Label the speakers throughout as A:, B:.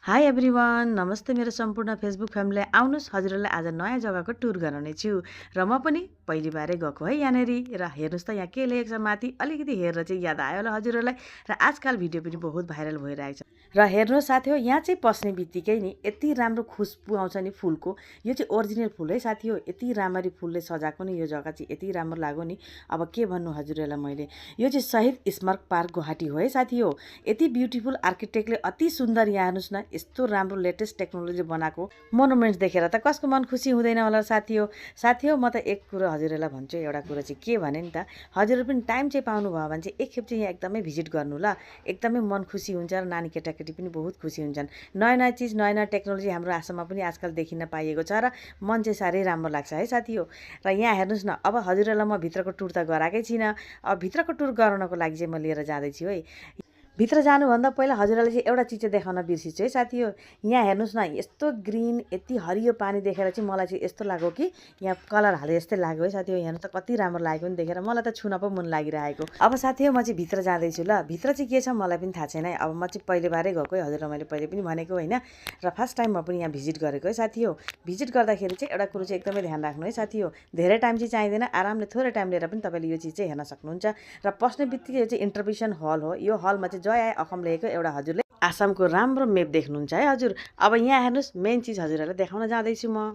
A: High everyone, नमस्ते मेरो सम्पूर्ण फेसबुक फ्यामिलीलाई। आउनुहोस् हजुरहरूलाई आज नयाँ जग्गाको टुर गराउने छु र म पनि पहिली बारै गएको है यहाँनेरि। र हेर्नुहोस् त यहाँ के लेखेको छ माथि, अलिकति हेरेर चाहिँ याद आयो होला हजुरहरूलाई। र आजकल भिडियो पनि बहुत भाइरल भइरहेको छ। र हेर्नुहोस् साथी हो, यहाँ चाहिँ पस्ने बित्तिकै नि यति राम्रो खुसबु आउँछ नि फुलको। यो चाहिँ ओरिजिनल फुल है साथी हो, यति राम्ररी फुलले सजाएको नि यो जग्गा चाहिँ यति राम्रो लाग्यो नि। अब के भन्नु हजुरहरूलाई मैले, यो चाहिँ शहीद स्मारक पार्क गुवाहाटी हो है साथी हो। यति ब्युटिफुल आर्किटेक्टले अति सुन्दर, यहाँ हेर्नुहोस् न, यस्तो राम्रो लेटेस्ट टेक्नोलोजी बनाएको मोनुमेन्ट्स देखेर त कसको मन खुसी हुँदैन होला साथी हो। म त एक कुरो हजुरहरूलाई भन्छु, एउटा कुरो चाहिँ के भने नि त, हजुरहरू पनि टाइम चाहिँ पाउनुभयो भने चाहिँ एकखेप चाहिँ यहाँ एकदमै भिजिट गर्नु ल। एकदमै मन खुसी हुन्छ र नानी केटाकेटी पनि बहुत खुसी हुन्छन्। नयाँ नयाँ चिज, नयाँ नयाँ टेक्नोलोजी हाम्रो आसाममा पनि आजकल देखिन पाइएको छ र मन चाहिँ साह्रै राम्रो लाग्छ है साथी हो। र यहाँ हेर्नुहोस् न, अब हजुरहरूलाई म भित्रको टुर त गराएकै छैन। अब भित्रको टुर गराउनको लागि चाहिँ म लिएर जाँदैछु है। भित्र जानुभन्दा पहिला हजुरलाई चाहिँ एउटा चिज चाहिँ देखाउन बिर्सिछु है साथी हो। यहाँ हेर्नुहोस् न, यस्तो ग्रिन, यति हरियो पानी देखेर चाहिँ मलाई चाहिँ यस्तो लाग्यो कि यहाँ कलर हाले जस्तै लाग्यो है साथी हो। हेर्नु त कति राम्रो लाग्यो नि देखेर, मलाई त छुन पो मन लागिरहेको। अब साथी हो, म चाहिँ भित्र जाँदैछु ल। भित्र चाहिँ के छ मलाई पनि थाहा छैन है। अब म चाहिँ पहिलो बारै गएको है, हजुरलाई मैले पहिले पनि भनेको होइन। र फर्स्ट टाइम म पनि यहाँ भिजिट गरेको है साथी हो। भिजिट गर्दाखेरि चाहिँ एउटा कुरो चाहिँ एकदमै ध्यान राख्नु है साथी हो, धेरै टाइम चाहिँ चाहिँदैन। आरामले थोरै टाइम लिएर पनि तपाईँले यो चिज चाहिँ हेर्न सक्नुहुन्छ। र पस्ने बित्तिकै यो चाहिँ इन्टरभ्युसन हल हो। यो हलमा चाहिँ जय आए अखम लेखेको एउटा हजुरले आसामको राम्रो मेप देख्नुहुन्छ है हजुर। अब यहाँ हेर्नुहोस्, मेन चिज हजुरहरूलाई देखाउन जाँदैछु म।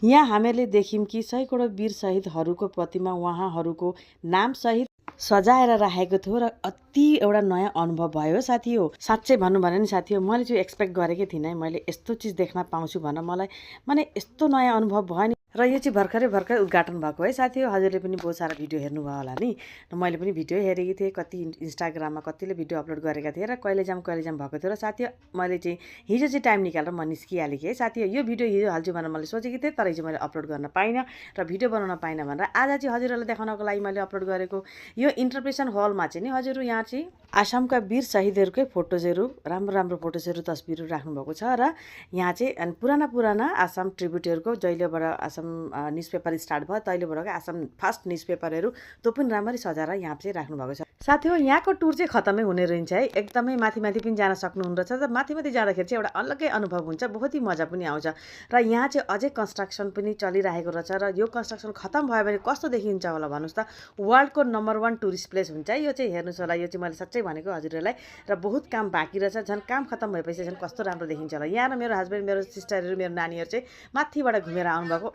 A: यहाँ हामीहरूले देख्यौँ कि सैकडौँ वीर शहीदहरूको प्रतिमा उहाँहरूको नाम सहित सजाएर राखेको थियो र अति एउटा नयाँ अनुभव भयो साथी हो। साँच्चै भन्नु भने नि साथी हो, मैले चाहिँ एक्सपेक्ट गरेकै थिइनँ है मैले यस्तो चिज देख्न पाउँछु भनेर। मलाई माने यस्तो नयाँ अनुभव भयो नि। र यो चाहिँ भर्खरै उद्घाटन भएको है साथी हो। हजुरले पनि बहुत सारा भिडियो हेर्नुभयो होला नि। र मैले पनि भिडियो हेरेकी थिएँ, कति इन्स्टाग्राममा कतिले भिडियो अपलोड गरेका थिए र कहिले जाम भएको थियो। र साथी हो, मैले चाहिँ हिजो चाहिँ टाइम निकालेर म निस्किहालेँ कि है साथी हो। यो भिडियो हिजो हाल्छु भनेर मैले सोचेकी थिएँ, तर हिजो मैले अपलोड गर्न पाइनँ र भिडियो बनाउन पाइनँ भनेर आज चाहिँ हजुरहरूलाई देखाउनको लागि मैले अपलोड गरेको। यो इन्टरप्रेसन हलमा चाहिँ नि हजुर यहाँ चाहिँ आसामका वीर शहीदहरूकै फोटोजहरू, राम्रो राम्रो फोटोजहरू, तस्बिरहरू राख्नुभएको छ। र यहाँ चाहिँ पुराना आसाम ट्रिब्युटहरूको जहिलेबाट आसाम न्युज पेपर स्टार्ट भयो तहिलेबाट आसाम फर्स्ट न्युज पेपरहरू त्यो पनि राम्ररी सजाएर यहाँ चाहिँ राख्नुभएको छ साथी हो। यहाँको टुर चाहिँ खत्तमै हुने रहन्छ है, एकदमै माथि पनि जान सक्नुहुँदछ। र माथि जाँदाखेरि चाहिँ एउटा अलग्गै अनुभव हुन्छ, बहुत ही मजा पनि आउँछ। र यहाँ चाहिँ अझै कन्स्ट्रक्सन पनि चलिरहेको रहेछ। र यो कन्स्ट्रक्सन खत्तम भयो भने कस्तो देखिन्छ होला भन्नुहोस् त। वर्ल्डको नम्बर 1 टुरिस्ट प्लेस हुन्छ है यो चाहिँ। हेर्नुहोस् होला, यो चाहिँ मैले सच्चै भनेको हजुरहरूलाई। र बहुत काम बाँकी रहेछ, झन् काम खत्तम भएपछि झन् कस्तो राम्रो देखिन्छ होला। यहाँ मेरो हस्बेन्ड, मेरो सिस्टरहरू, मेरो नानीहरू चाहिँ माथिबाट घुमेर आउनुभएको।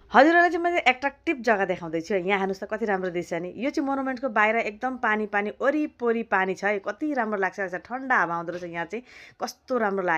A: हजुरहरूलाई चाहिँ मैले एट्र्याक्टिभ जग्गा देखाउँदैछु है। यहाँ हेर्नुहोस् त कति राम्रो देख्छ नि। यो चाहिँ मोनुमेन्टको बाहिर एकदम पानी वरिपरि पानी छ है, कति राम्रो लाग्छ। ठन्डा हावा आउँदो रहेछ यहाँ चाहिँ, कस्तो राम्रो लाग्यो।